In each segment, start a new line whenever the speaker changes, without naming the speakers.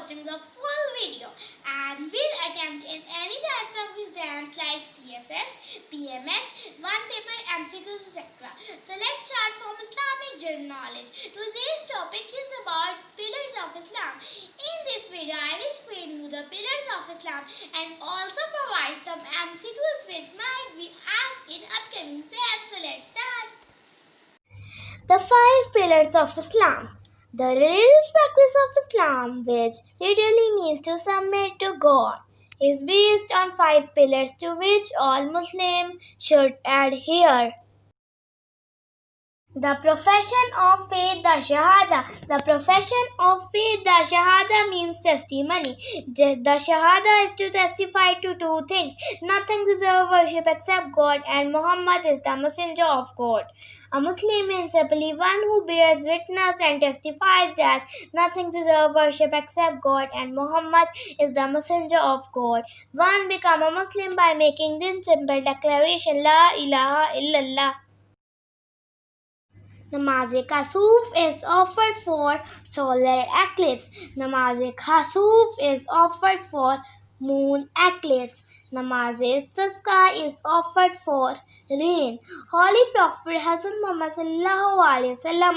watching the full video and will attempt in any types of exams like CSS, PMS, one paper, MCQs, etc. So let's start from Islamic general knowledge. Today's topic is about pillars of Islam. In this video, I will explain you the pillars of Islam and also provide some MCQs which might be asked in upcoming exams. So let's start. The five pillars of Islam. The religious practice of Islam, which literally means to submit to God, is based on five pillars to which all Muslims should adhere. The profession of faith, the Shahada. The profession of faith, the Shahada means testimony. The Shahada is to testify to two things. Nothing deserves worship except God, and Muhammad is the messenger of God. A Muslim means simply one who bears witness and testifies that nothing deserves worship except God, and Muhammad is the messenger of God. One become a Muslim by making this simple declaration, La ilaha illallah. Namaz-e-Kasuf is offered for solar eclipse. Namaz-e-Khasuf is offered for moon eclipse. Namaz-e-Istisqa is offered for rain. Holy Prophet Hazrat Muhammad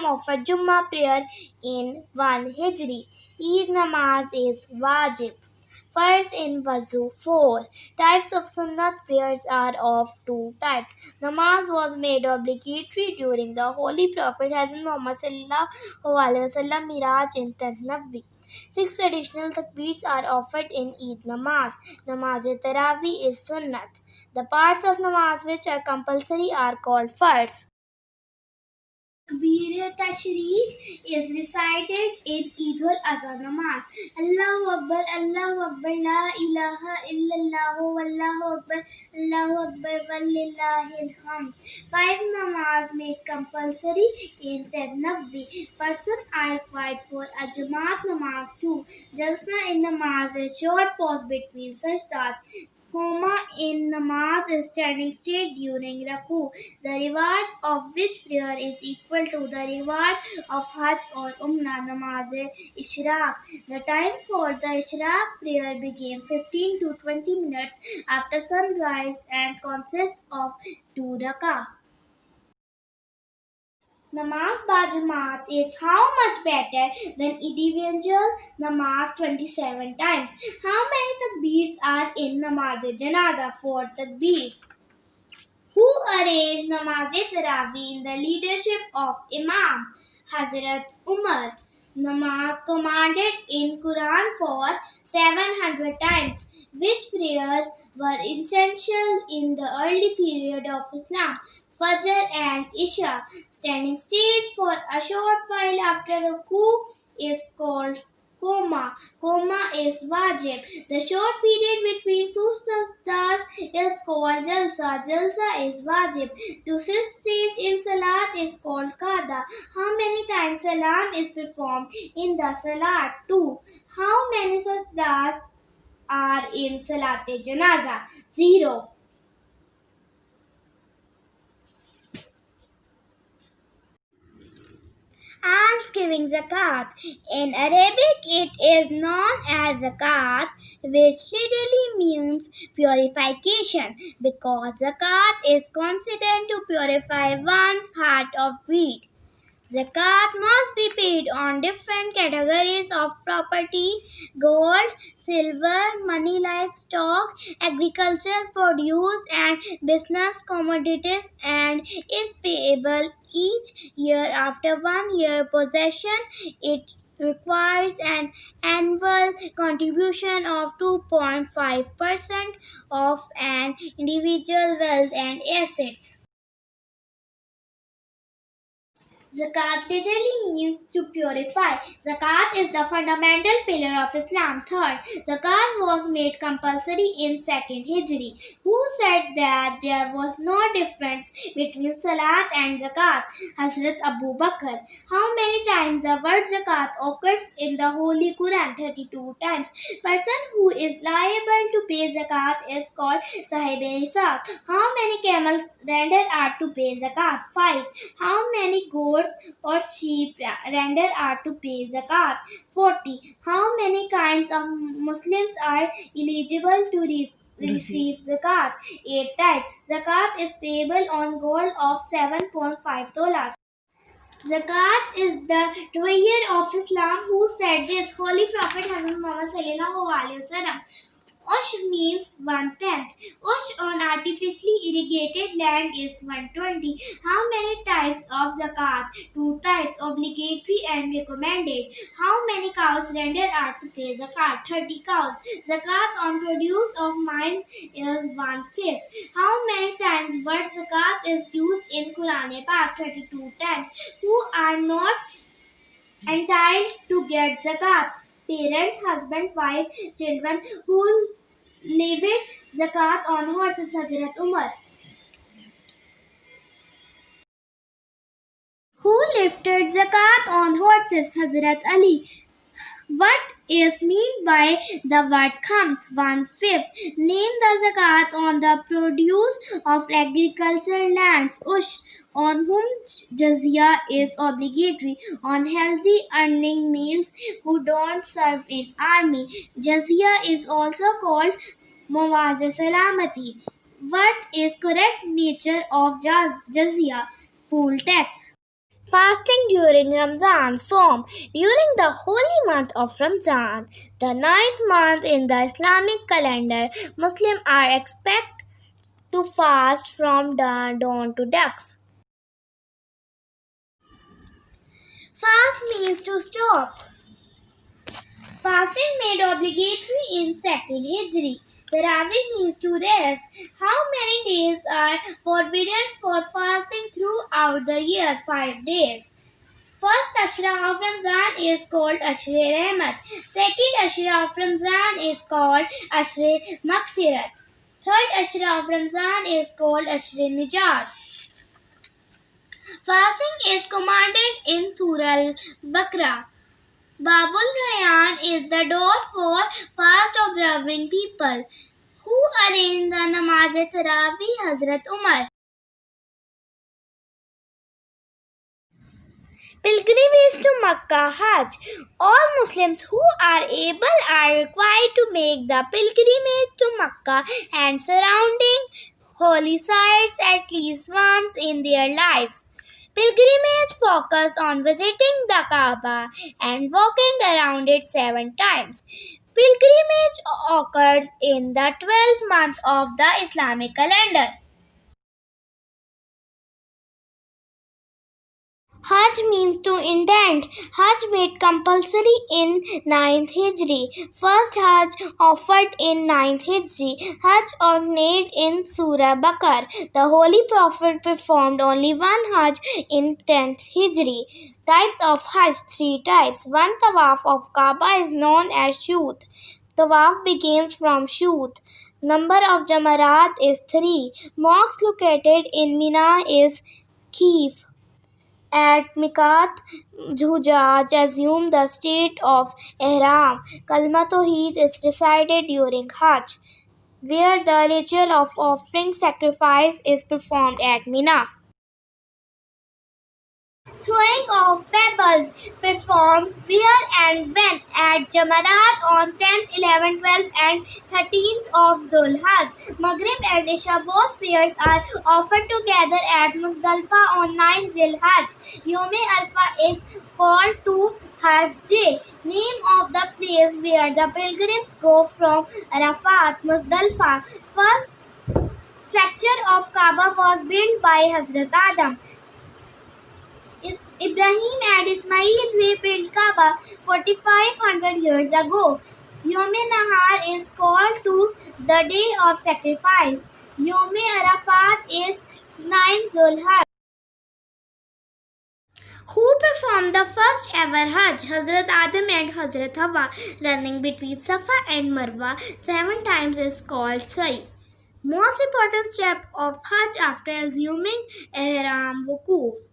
offered Jummah prayer in 1 Hijri. Eid namaz is wajib. First in Wuzu. 4 types of Sunnat prayers are of two types. Namaz was made obligatory during the Holy Prophet Hazrat Muhammad Miraj in 10th Nabi. 6 additional takbeers are offered in Eid namaz. Namaz-e-Tarawih is Sunnat. The parts of namaz which are compulsory are called fards. Takbir-e-Tashriq is recited in Eid al-Adha namaz. Allahu Akbar, La ilaha illallah, Wallahu Akbar, Walillahil hamd. 5 namaz made compulsory in 10th Nabi. Person are required for a Jamaat namaz too. Jalsa in namaz is short pause between sajdas. Qoma in namaz is standing straight during raku. The reward of which prayer is equal to the reward of Hajj or Umrah. Namaz-e-Ishraq. The time for the Ishraq prayer begins 15 to 20 minutes after sunrise and consists of 2 rakah. Namaz ba-Jamaat is how much better than individual namaz 27 times. How many takbeers are in namaz-e-Janaza? 4 takbeers. Who arranged namaz-e-Tarawih in the leadership of Imam Hazrat Umar? Namaz commanded in Quran for 700 times. Which prayers were essential in the early period of Islam? Fajr and Isha. Standing straight for a short while after ruku is called Qoma. Qoma is wajib. The short period between two sajdas is called jalsa. Jalsa is wajib. To sit straight in salat is called qada. How many times salam is performed in the salat? 2. How many sajdas are in salat-e-janaza? 0. And giving zakat. In Arabic, it is known as zakat, which literally means purification, because zakat is considered to purify one's heart of greed. Zakat must be paid on different categories of property: gold, silver, money, livestock, agricultural produce, and business commodities, and is payable each year after 1 year possession. It requires an annual contribution of 2.5% of an individual wealth and assets. Zakat literally means to purify. Zakat is the fundamental pillar of Islam. Third, zakat was made compulsory in 2nd Hijri. Who said that there was no difference between salat and zakat? Hazrat Abu Bakr. How many times the word zakat occurs in the Holy Quran? 32 times. Person who is liable to pay zakat is called Sahib-e-Nisab. How many camels render are to pay zakat? 5. How many goats goats or sheep render are to pay zakat. 40. How many kinds of Muslims are eligible to receive zakat? 8 types. Zakat is payable on gold of 7.5 tolas. Zakat is the doyer of Islam who said this. Holy Prophet Hazrat Muhammad sallallahu alaihi wasallam. Ush means 1/10. Ush on artificially irrigated land is 120. How many types of zakat? 2 types, obligatory and recommended. How many cows render are to pay zakat? 30 cows. Zakat on produce of mines is 1/5. How many times word zakat is used in Quran Pak? 32 times. Who are not entitled to get zakat? Parent, husband, wife, children. Who levied zakat on horses? Hazrat Umar. Who lifted zakat on horses? Hazrat Ali. What is meant by the word comes? 1/5. Name the zakat on the produce of agricultural lands. Ush. On whom jizya is obligatory. On healthy earning means who don't serve in army. Jizya is also called Mawaz Salamati. What is correct nature of jizya? Pool tax. Fasting during Ramzan, Som. During the holy month of Ramzan, the ninth month in the Islamic calendar, Muslims are expected to fast from dawn to dusk. Fast means to stop. Fasting made obligatory in 2nd Hijri. Tarawih means to rest. How many days are forbidden for fasting throughout the year? 5 days. First Ashra of Ramzan is called Ashre Rahmat. Second Ashra of Ramzan is called Ashre Maghfirat. Third Ashra of Ramzan is called Ashre Nijat. Fasting is commanded in Surah Al-Baqarah. Babul Rayyan is the door for fast observing people. Who arranged the Namaz-e-Tarawih? Hazrat Umar. Pilgrimage to Makkah Hajj. All Muslims who are able are required to make the pilgrimage to Makkah and surrounding holy sites at least once in their lives. Pilgrimage focus on visiting the Kaaba and walking around it 7 times. Pilgrimage occurs in the 12th month of the Islamic calendar. Hajj means to intend. Hajj made compulsory in 9th Hijri. First Hajj offered in 9th Hijri. Hajj ordained in Surah Bakar. The Holy Prophet performed only one Hajj in 10th Hijri. Types of Hajj, 3 types. One Tawaf of Kaaba is known as Shut. Tawaf begins from Shut. Number of Jamarat is 3. Mosque located in Mina is Khif. At Mikat, Hujjaj assume the state of Ihram. Kalma Tawheed is recited during Hajj, where the ritual of offering sacrifice is performed at Mina. Throwing of pebbles performed where and when at Jamarat on 10th, 11th, 12th and 13th of Dhul Hajj. Maghrib and Isha both prayers are offered together at Muzdalfa on 9th Dhul Hajj. Yom Arfa is called to Hajj Day, name of the place where the pilgrims go from Arafat, Muzdalfa. First structure of Kaaba was built by Hazrat Adam. Ibrahim and Ismail rebuilt Kaaba 4,500 years ago. Yom Nahar is called to the day of sacrifice. Yom Arafat is 9 Dhul Hajj. Who performed the first ever Hajj? Hazrat Adam and Hazrat Hawa. Running between Safa and Marwa 7 times is called Sa'i. Most important step of Hajj after assuming Ihram Wukuf.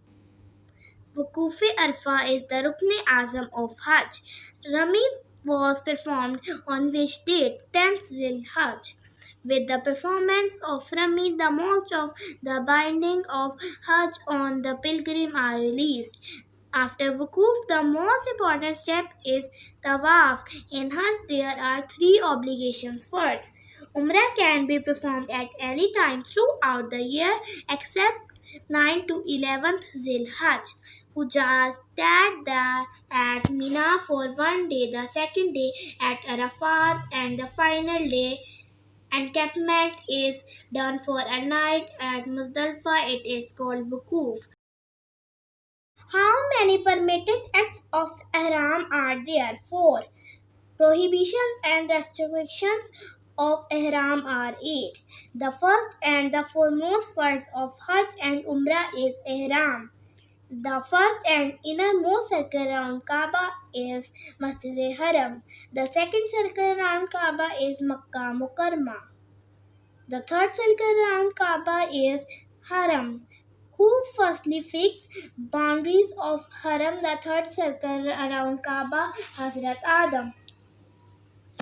Wukufi Arfa is the Rukn Azam of Hajj. Rami was performed on which date? 10th Zil Hajj. With the performance of Rami, the most of the binding of Hajj on the pilgrim are released. After Wukuf, the most important step is Tawaf. In Hajj, there are three obligations. First, Umrah can be performed at any time throughout the year except 9 to 11th Zil Hajj. Hujjaj stand at Mina for one day, the second day at Arafat, and the final day encampment is done for a night at Muzdalifah. It is called Wukuf. How many permitted acts of ihram are there? Four. Prohibitions and restrictions of ihram are eight. The first and the foremost farz of Hajj and Umrah is ihram. The first and innermost circle around Kaaba is Masjid Haram. The second circle around Kaaba is Makkah Mukarramah. The third circle around Kaaba is Haram. Who firstly fixed boundaries of Haram? The third circle around Kaaba, Hazrat Adam.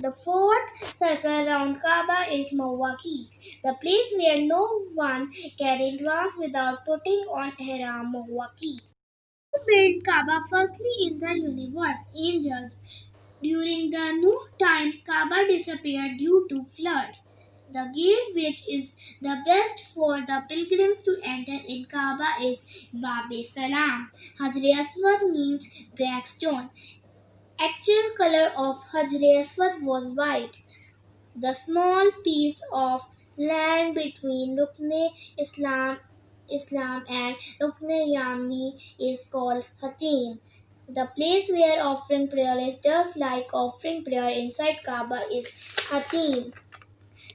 The fourth circle around Kaaba is Mawaqit, the place where no one can advance without putting on ihram. Mawaqit. Who built Kaaba firstly in the universe? Angels. During the Nuh times, Kaaba disappeared due to flood. The gate which is the best for the pilgrims to enter in Kaaba is Bab-e Salam. Hajar Aswad means black stone. Actual color of Hajar Aswad was white. The small piece of land between Islam and Rukn Yamni is called Hatim. The place where offering prayer is just like offering prayer inside Kaaba is Hatim.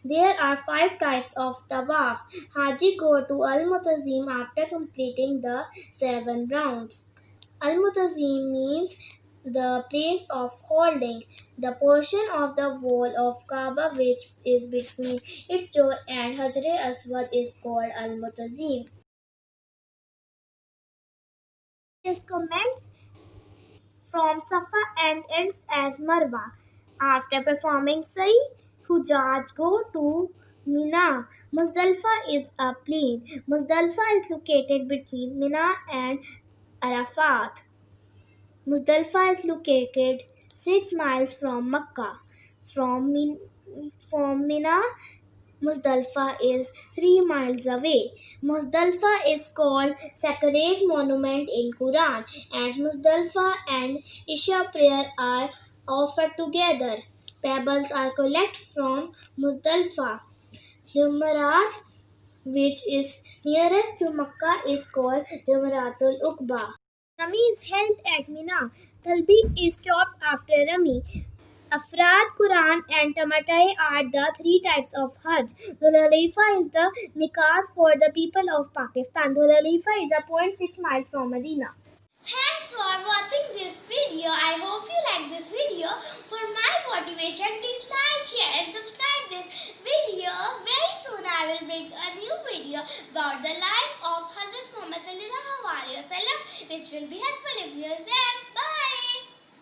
There are five types of tawaf. Haji go to Al-Mutazim after completing the 7 rounds. Al-Mutazim means the place of holding. The portion of the wall of Kaaba which is between its door and Hajar Aswad is called Al-Mutazim. His comments from Safa and ends at Marwa. After performing Sa'i, Hujjaj go to Mina. Muzdalifah is a plain. Muzdalifah is located between Mina and Arafat. Muzdalifah is located 6 miles from Makkah. From Mina, Muzdalifah is 3 miles away. Muzdalifah is called sacred monument in Quran, and Muzdalifah and Isha prayer are offered together. Pebbles are collected from Muzdalifah. Jumeirah, which is nearest to Makkah, is called Jumeratul Uqba. Rami is held at Mina. Talbi is stopped after Rami. Afrad, Quran, and Tamatai are the three types of Hajj. Dhul Halifa is the Miqat for the people of Pakistan. Dhul Halifa is a 0.6 miles from Medina. Thanks for watching this video. I hope you like this video. For my motivation, please like, share and subscribe this video. Very soon I will bring a new video about the life of Hazrat Muhammad sallallahu alaihi wasallam, which will be helpful if you accept.